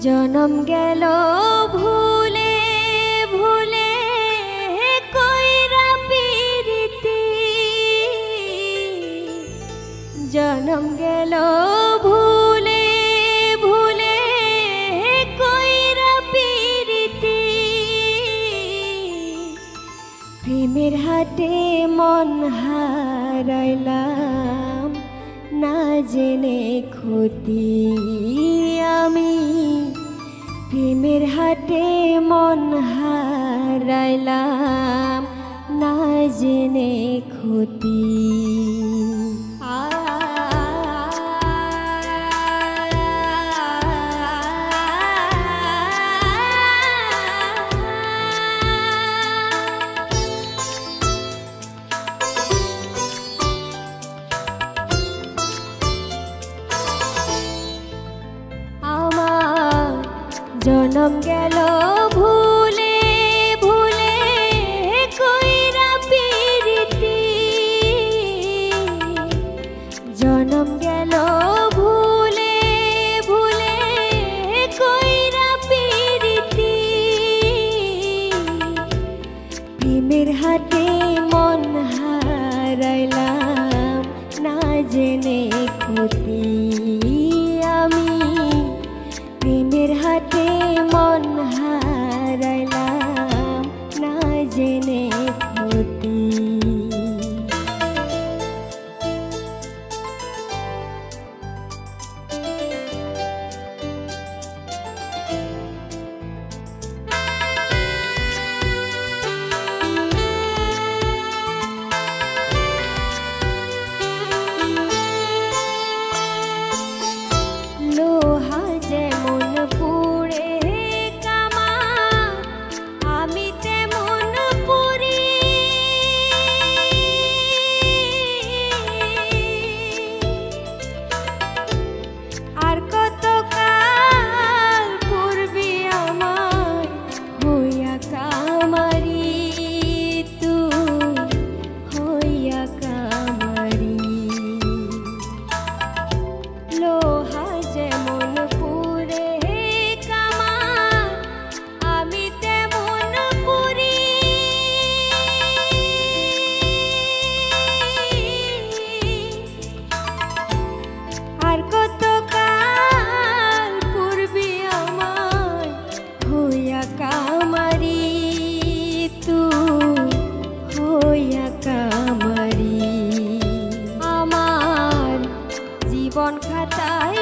জনম গেল ভুলে ভুলে কইরা পিরিতি, জনম গেল ভুলে ভুলে কইরা পিরিতি, প্রেমের হাটে মন হারাইলাম না জেনে ক্ষতি আমি, প্রেমের হাটে মন হারাইলাম না জেনে ক্ষতি। জনম গেল ভুলে ভুলে কইরা পিরিতি, জনম গেল ভুলে ভুলে কইরা পিরিতি, প্রেমের হাটে মন হারাইলাম না জেনে ক্ষতি আমি, প্রেমের হাটে মন হারাইলাম না জেনে